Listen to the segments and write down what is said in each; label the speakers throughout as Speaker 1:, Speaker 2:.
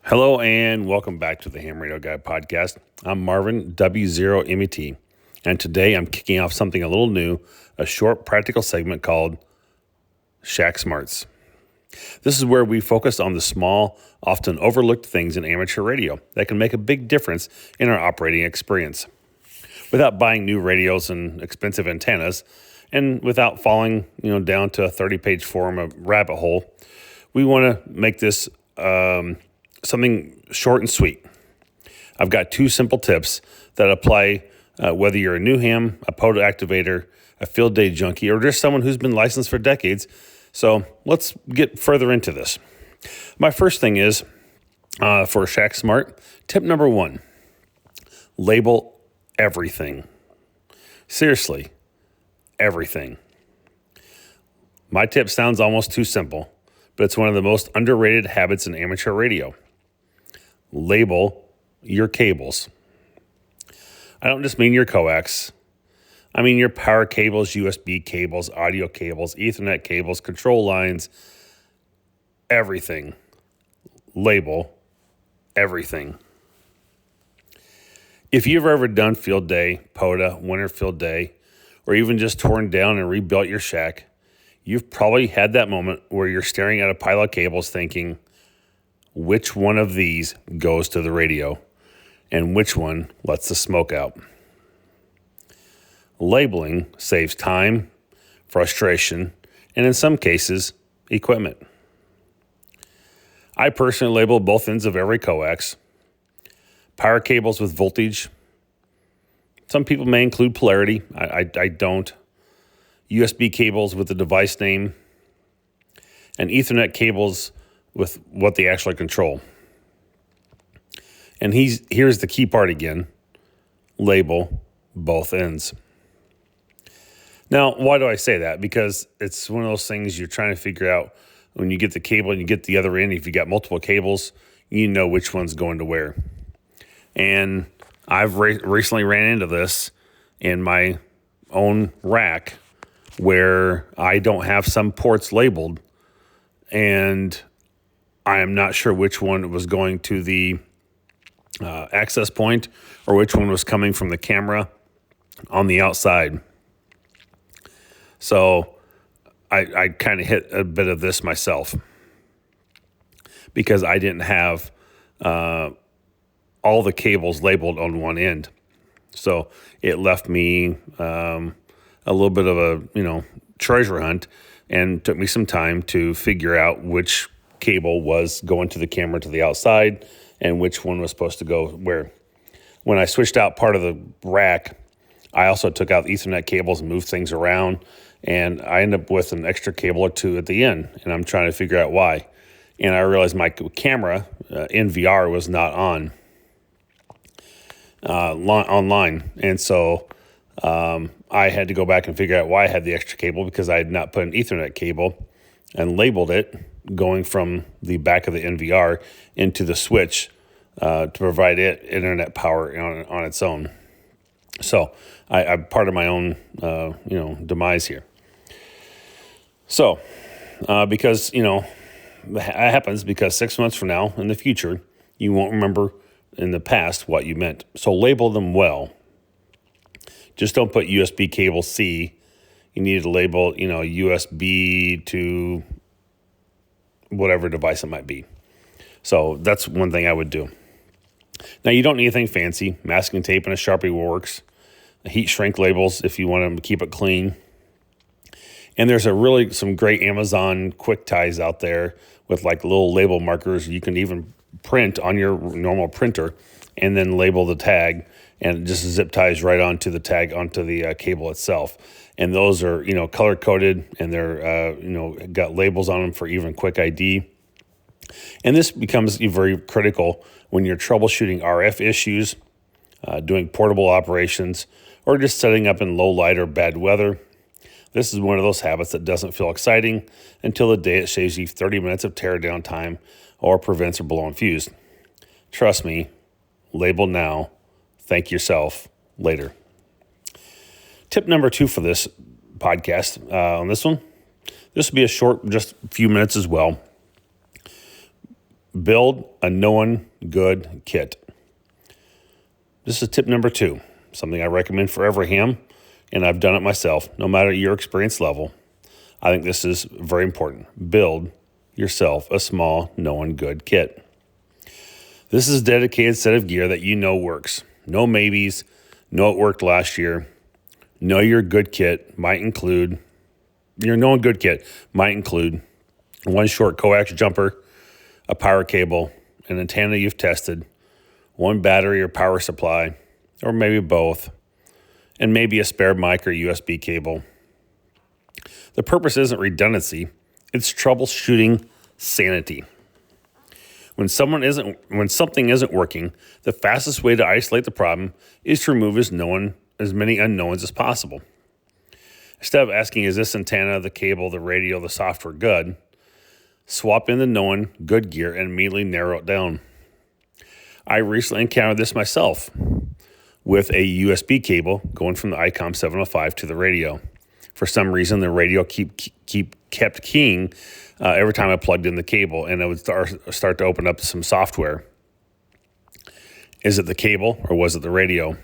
Speaker 1: Hello and welcome back to the Ham Radio Guy podcast. I'm Marvin, W0MET, and today I'm kicking off something a little new, a short practical segment called Shack Smarts. This is where we focus on the small, often overlooked things in amateur radio that can make a big difference in our operating experience. Without buying new radios and expensive antennas, and without falling down to a 30-page forum of rabbit hole, we want to make this something short and sweet. I've got two simple tips that apply whether you're a new ham, a POTA activator, a field day junkie, or just someone who's been licensed for decades. So let's get further into this. My first thing is for Shack Smart, tip number one, label everything. Seriously, everything. My tip sounds almost too simple, but it's one of the most underrated habits in amateur radio. Label your cables. I don't just mean your coax. I mean your power cables, USB cables, audio cables, Ethernet cables, control lines, everything. Label everything. If you've ever done field day, POTA, winter field day, or even just torn down and rebuilt your shack, you've probably had that moment where you're staring at a pile of cables thinking, which one of these goes to the radio and which one lets the smoke out? Labeling saves time, frustration, and in some cases, equipment. I personally label both ends of every coax. Power cables with voltage. Some people may include polarity. I don't. USB cables with the device name. And Ethernet cables with what they actually control. And here's the key part again. Label both ends. Now, why do I say that? Because it's one of those things you're trying to figure out when you get the cable and you get the other end. If you got multiple cables, you know which one's going to where. And I've recently ran into this in my own rack where I don't have some ports labeled, and I am not sure which one was going to the access point or which one was coming from the camera on the outside. So I kind of hit a bit of this myself because I didn't have all the cables labeled on one end. So it left me a little bit of a treasure hunt, and took me some time to figure out which cable was going to the camera to the outside and which one was supposed to go where. When I switched out part of the rack, I also took out Ethernet cables and moved things around, and I ended up with an extra cable or two at the end, and I'm trying to figure out why. And I realized my camera NVR was not online, and so I had to go back and figure out why I had the extra cable, because I had not put an Ethernet cable and labeled it going from the back of the NVR into the switch to provide it internet power on its own. So I'm part of my own demise here. So because that happens because 6 months from now in the future, you won't remember in the past what you meant. So label them well. Just don't put USB cable C. You need to label, USB to whatever device it might be. So that's one thing I would do. Now, you don't need anything fancy. Masking tape and a Sharpie works. Heat shrink labels if you want to keep it clean. And there's some great Amazon quick ties out there with like little label markers. You can even print on your normal printer and then label the tag, and it just zip ties right onto the tag, onto the cable itself. And those are, color coded, and they're, got labels on them for even quick ID. And this becomes very critical when you're troubleshooting RF issues, doing portable operations, or just setting up in low light or bad weather. This is one of those habits that doesn't feel exciting until the day it saves you 30 minutes of tear down time or prevents a blown fuse. Trust me, label now, thank yourself later. Tip number 2 for this podcast, on this one, this will be a short, just a few minutes as well. build a known good kit. This is tip number 2, something I recommend for every ham, and I've done it myself, no matter your experience level. I think this is very important. Build yourself a small, known good kit. This is a dedicated set of gear that you know works. No maybes. Know it worked last year. Know your good kit might include, your known good kit might include one short coax jumper, a power cable, an antenna you've tested, one battery or power supply, or maybe both, and maybe a spare mic or USB cable. The purpose isn't redundancy, it's troubleshooting sanity. When something isn't working, the fastest way to isolate the problem is to remove as many unknowns as possible. Instead of asking, is this antenna, the cable, the radio, the software good, swap in the known good gear and immediately narrow it down. I recently encountered this myself with a USB cable going from the ICOM 705 to the radio. For some reason, the radio kept keying every time I plugged in the cable, and it would start to open up some software. Is it the cable or was it the radio?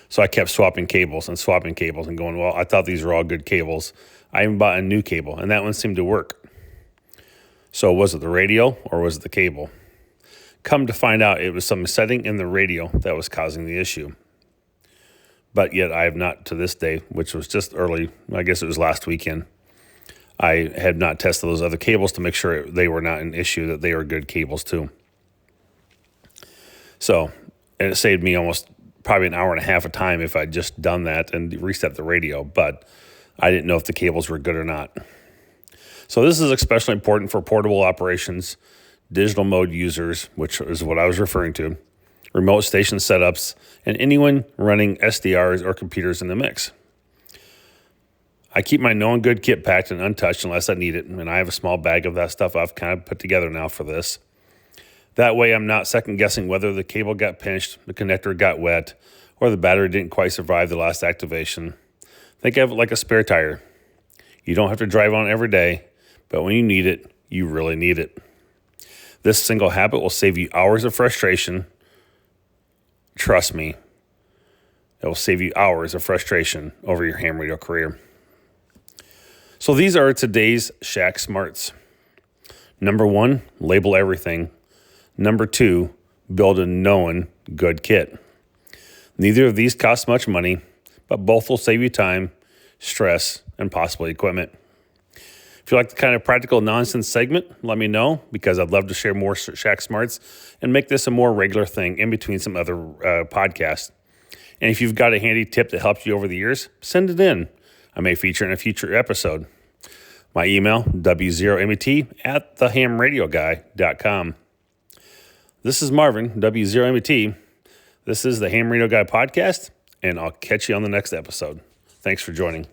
Speaker 1: So I kept swapping cables and going, well, I thought these were all good cables. I even bought a new cable, and that one seemed to work. So was it the radio or was it the cable? Come to find out, it was some setting in the radio that was causing the issue. But yet I have not, to this day, which was just early, I guess it was last weekend, I had not tested those other cables to make sure they were not an issue, that they were good cables too. So, and it saved me almost probably an hour and a half of time if I'd just done that and reset the radio, but I didn't know if the cables were good or not. So this is especially important for portable operations, digital mode users, which is what I was referring to, remote station setups, and anyone running SDRs or computers in the mix. I keep my known good kit packed and untouched unless I need it, and I have a small bag of that stuff I've kind of put together now for this. That way I'm not second guessing whether the cable got pinched, the connector got wet, or the battery didn't quite survive the last activation. Think of it like a spare tire. You don't have to drive on it every day, but when you need it, you really need it. This single habit will save you hours of frustration. Trust me, it will save you hours of frustration over your ham radio career. So these are today's Shack Smarts. Number 1, label everything. Number 2, build a known good kit. Neither of these cost much money, but both will save you time, stress, and possibly equipment. If you like the kind of practical nonsense segment, let me know, because I'd love to share more Shack Smarts and make this a more regular thing in between some other podcasts. And if you've got a handy tip that helped you over the years, send it in. I may feature in a future episode. My email, w0met@thehamradioguy.com. This is Marvin, W0MET. This is the Ham Radio Guy podcast, and I'll catch you on the next episode. Thanks for joining.